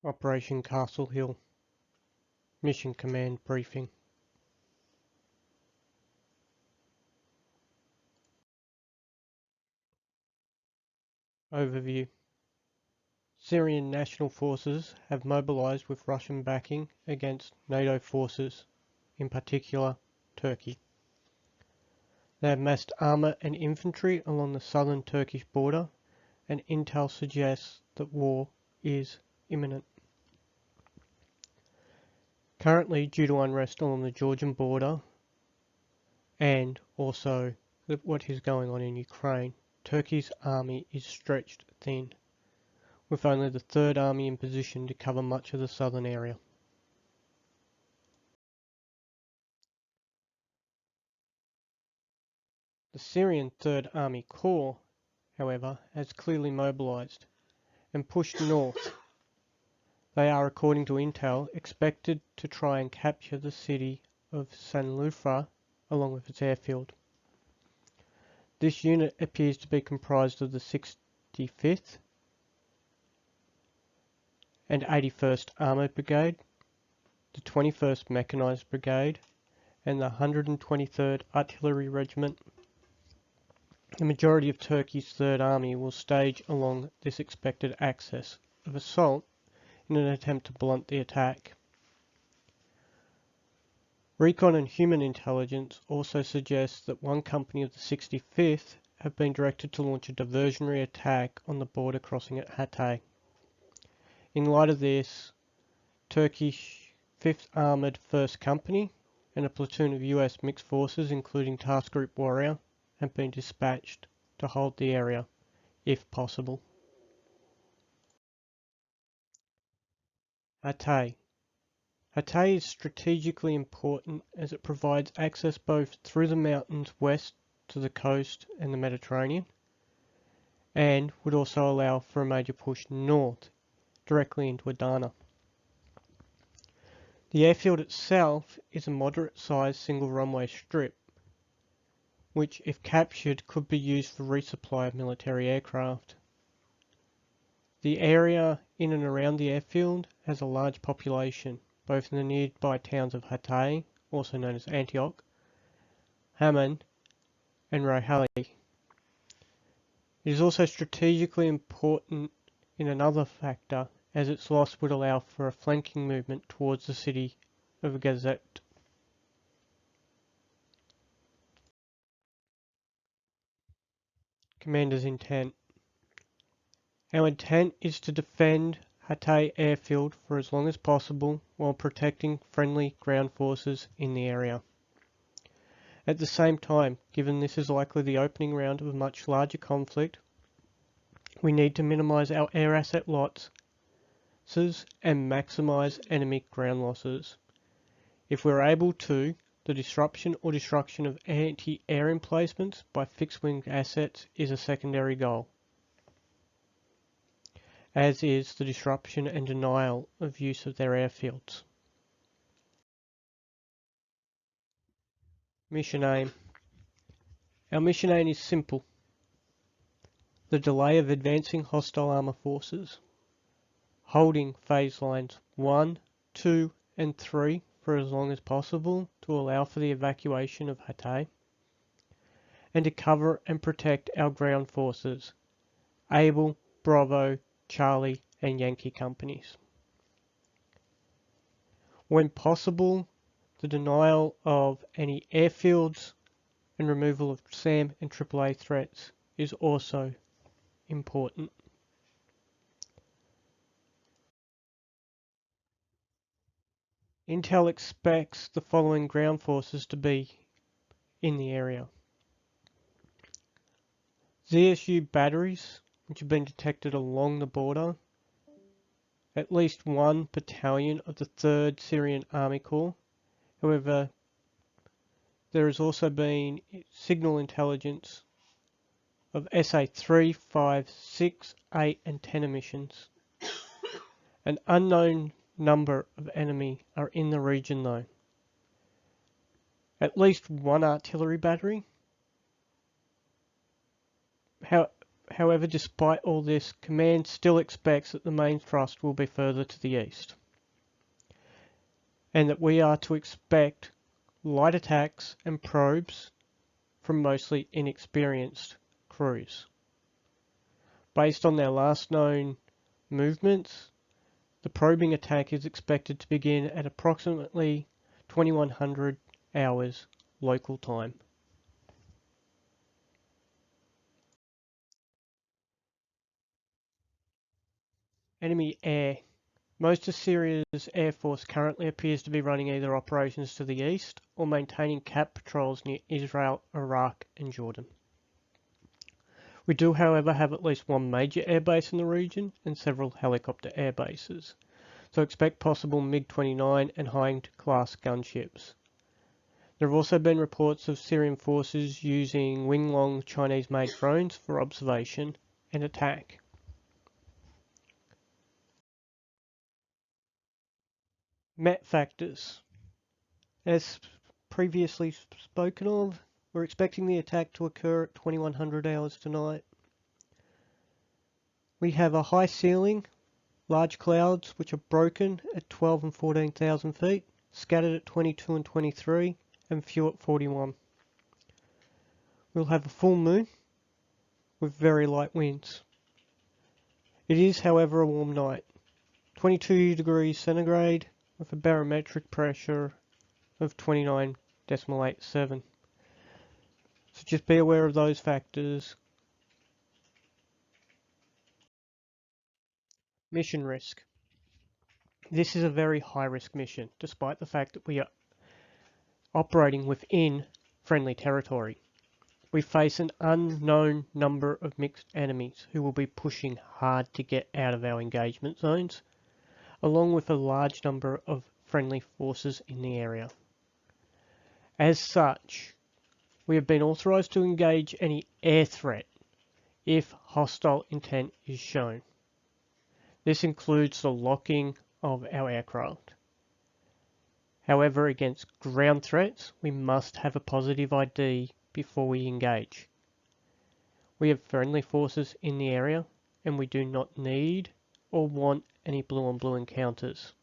Operation Castle Hill. Mission Command Briefing. Overview. Syrian national forces have mobilized with Russian backing against NATO forces, in particular Turkey. They have massed armour and infantry along the southern Turkish border, and intel suggests that war is imminent. Currently, due to unrest along the Georgian border and also what is going on in Ukraine, Turkey's army is stretched thin, with only the Third Army in position to cover much of the southern area. The Syrian Third Army Corps, however, has clearly mobilised and pushed north. They are, according to intel, expected to try and capture the city of Sanlufra along with its airfield. This unit appears to be comprised of the 65th and 81st Armoured Brigade, the 21st Mechanised Brigade, and the 123rd Artillery Regiment. The majority of Turkey's Third Army will stage along this expected axis of assault in an attempt to blunt the attack. Recon and human intelligence also suggests that one company of the 65th have been directed to launch a diversionary attack on the border crossing at Hatay. In light of this, Turkish 5th Armoured 1st Company and a platoon of US mixed forces including Task Group Warrior have been dispatched to hold the area, if possible. Hatay. Hatay is strategically important as it provides access both through the mountains west to the coast and the Mediterranean, and would also allow for a major push north, directly into Adana. The airfield itself is a moderate-sized single runway strip, which if captured could be used for resupply of military aircraft. The area in and around the airfield has a large population, both in the nearby towns of Hatay, also known as Antioch, Haman, and Rohali. It is also strategically important in another factor, as its loss would allow for a flanking movement towards the city of Gazet. Commander's intent. Our intent is to defend Hatay airfield for as long as possible while protecting friendly ground forces in the area. At the same time, given this is likely the opening round of a much larger conflict, we need to minimise our air asset losses and maximise enemy ground losses. If we're able to, the disruption or destruction of anti-air emplacements by fixed-wing assets is a secondary goal, as is the disruption and denial of use of their airfields. Mission aim. Our mission aim is simple: the delay of advancing hostile armour forces, holding phase lines 1, 2 and 3 for as long as possible to allow for the evacuation of Hatay, and to cover and protect our ground forces, Able, Bravo, Charlie and Yankee companies. When possible, the denial of any airfields and removal of SAM and AAA threats is also important. Intel expects the following ground forces to be in the area. ZSU batteries, which have been detected along the border, at least one battalion of the 3rd Syrian Army Corps. However, there has also been signal intelligence of SA 3, 5, 6, 8 and 10 emissions. An unknown number of enemy are in the region though. At least one artillery battery. However, despite all this, Command still expects that the main thrust will be further to the east, and that we are to expect light attacks and probes from mostly inexperienced crews. Based on their last known movements, the probing attack is expected to begin at approximately 2100 hours local time. Enemy air. Most of Syria's air force currently appears to be running either operations to the east or maintaining CAP patrols near Israel, Iraq and Jordan. We do, however, have at least one major airbase in the region and several helicopter air bases, so expect possible MiG-29 and high-class gunships. There have also been reports of Syrian forces using wing-long Chinese-made drones for observation and attack. Met factors. As previously spoken of, we're expecting the attack to occur at 2100 hours tonight. We have a high ceiling, large clouds which are broken at 12 and 14,000 feet, scattered at 22 and 23, and few at 41. We'll have a full moon with very light winds. It is, however, a warm night, 22 degrees centigrade with a barometric pressure of 29.87. So just be aware of those factors. Mission risk. This is a very high risk mission, despite the fact that we are operating within friendly territory. We face an unknown number of mixed enemies who will be pushing hard to get out of our engagement zones, along with a large number of friendly forces in the area. As such, we have been authorized to engage any air threat if hostile intent is shown. This includes the locking of our aircraft. However, against ground threats, we must have a positive ID before we engage. We have friendly forces in the area, and we do not need or want any blue-on-blue encounters.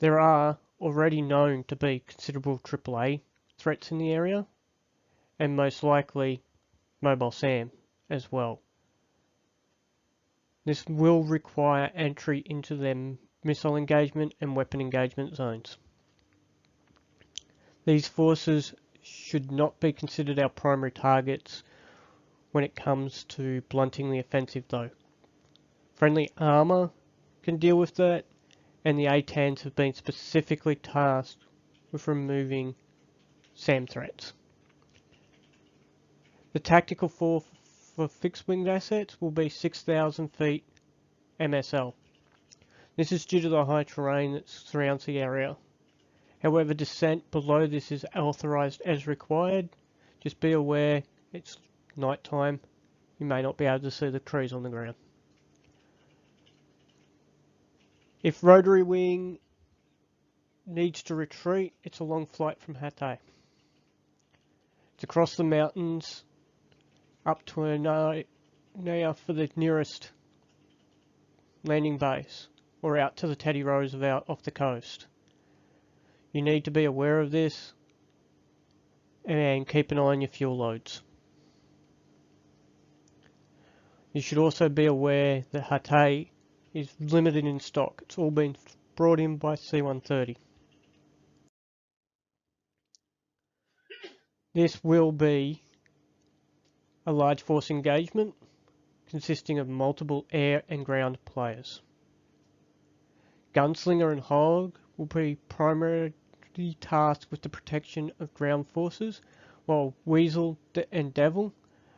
There are already known to be considerable AAA threats in the area, and most likely Mobile SAM as well. This will require entry into their missile engagement and weapon engagement zones. These forces should not be considered our primary targets when it comes to blunting the offensive though. Friendly armour can deal with that, and the ATANs have been specifically tasked with removing SAM threats. The tactical for fixed-winged assets will be 6,000 feet MSL. This is due to the high terrain that surrounds the area. However, descent below this is authorized as required. Just be aware it's night time. You may not be able to see the trees on the ground. If rotary wing needs to retreat, it's a long flight from Hatay. It's across the mountains up to Naya for the nearest landing base, or out to the Teddy Roosevelt off the coast. You need to be aware of this and keep an eye on your fuel loads. You should also be aware that Hatay is limited in stock. It's all been brought in by C-130. This will be a large force engagement consisting of multiple air and ground players. Gunslinger and Hog will be primarily tasked with the protection of ground forces, while Weasel and Devil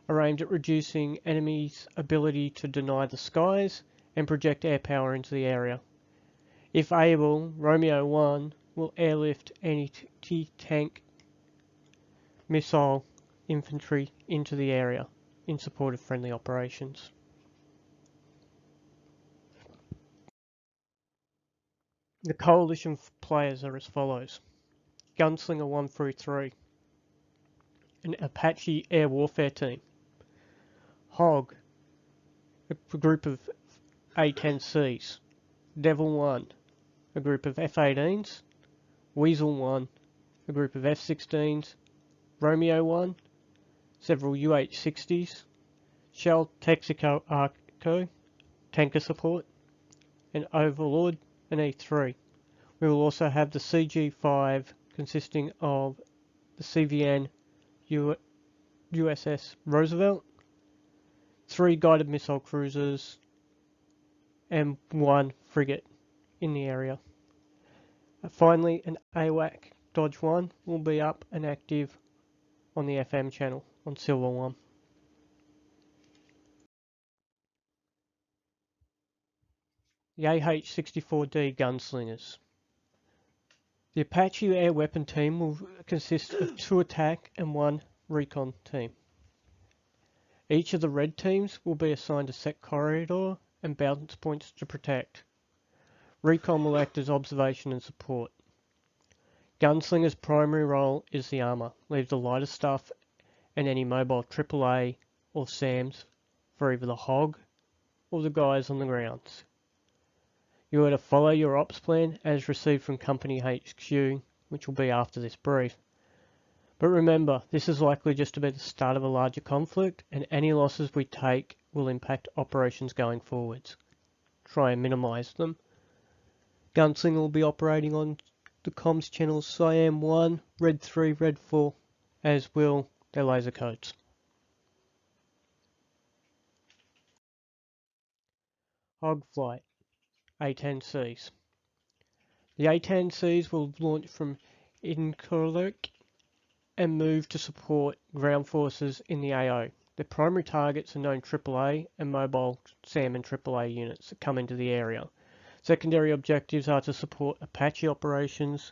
are aimed at reducing enemies' ability to deny the skies and project air power into the area. If able, Romeo 1 will airlift anti-tank missile infantry into the area in support of friendly operations. The coalition players are as follows: Gunslinger 1 through 3, an Apache air warfare team, Hog, a group of A-10Cs. Devil 1, a group of F-18s. Weasel 1, a group of F-16s. Romeo 1, several UH-60s. Shell Texaco Arco, tanker support. And Overlord, an E-3. We will also have the CG-5 consisting of the CVN USS Roosevelt, 3 guided missile cruisers, and 1 frigate in the area. Finally, an AWAC Dodge 1 will be up and active on the FM channel on Silver 1. The AH-64D Gunslingers. The Apache Air Weapon Team will consist of 2 attack and 1 recon team. Each of the red teams will be assigned a set corridor and balance points to protect. Recon will act as observation and support. Gunslinger's primary role is the armour. Leave the lighter stuff and any mobile AAA or SAMs for either the hog or the guys on the grounds. You are to follow your ops plan as received from Company HQ, which will be after this brief. But remember, this is likely just to be the start of a larger conflict, and any losses we take will impact operations going forwards. Try and minimise them. Gunslinger will be operating on the comms channels Siam 1, Red 3, Red 4, as will their laser codes. Hog Flight, A-10Cs. The A-10Cs will launch from Incirlik and move to support ground forces in the AO. Their primary targets are known AAA and mobile SAM and AAA units that come into the area. Secondary objectives are to support Apache operations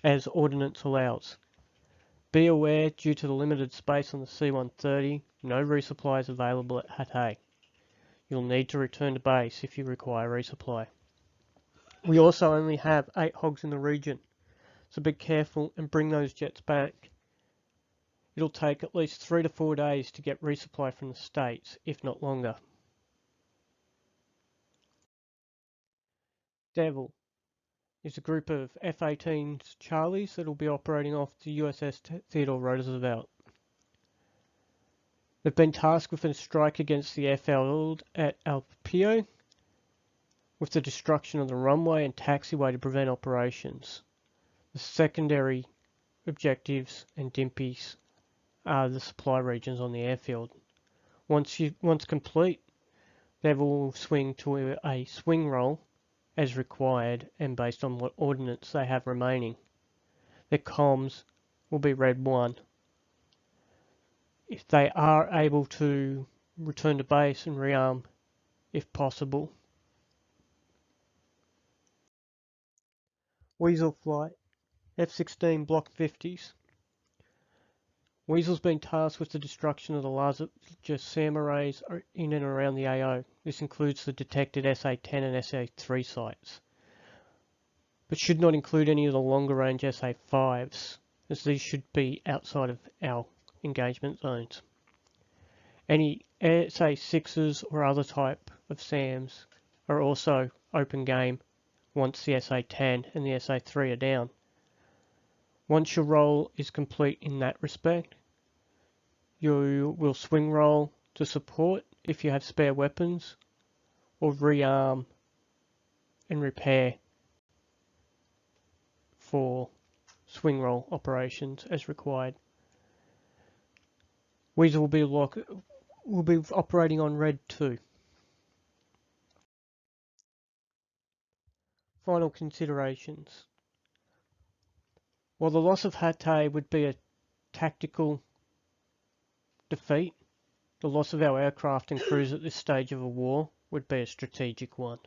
as ordnance allows. Be aware, due to the limited space on the C-130, no resupply is available at Hatay. You'll need to return to base if you require resupply. We also only have 8 hogs in the region, so be careful and bring those jets back. It'll take at least 3 to 4 days to get resupply from the States, if not longer. Devil is a group of F-18s Charlies that will be operating off the USS Theodore Roosevelt. They've been tasked with a strike against the airfield at El Pio with the destruction of the runway and taxiway to prevent operations. The secondary objectives and DIMPs are the supply regions on the airfield. Once complete, they will swing to a swing roll as required and based on what ordnance they have remaining. Their comms will be Red 1. If they are able to return to base and rearm if possible. Weasel Flight, F-16 Block 50s. Weasel's been tasked with the destruction of the larger SAM arrays in and around the AO. This includes the detected SA-10 and SA-3 sites, but should not include any of the longer range SA-5s, as these should be outside of our engagement zones. Any SA-6s or other type of SAMs are also open game once the SA-10 and the SA-3 are down. Once your roll is complete in that respect, you will swing roll to support if you have spare weapons, or rearm and repair for swing roll operations as required. Weasel will be operating on Red 2. Final considerations. While the loss of Hatay would be a tactical defeat, the loss of our aircraft and crews at this stage of a war would be a strategic one.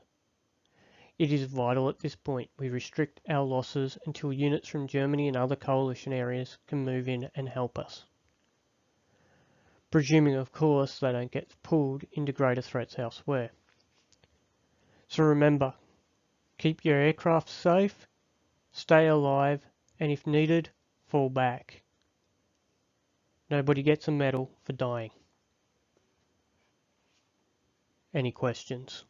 It is vital at this point we restrict our losses until units from Germany and other coalition areas can move in and help us. Presuming, of course, they don't get pulled into greater threats elsewhere. So remember, keep your aircraft safe, stay alive, and if needed, fall back. Nobody gets a medal for dying. Any questions?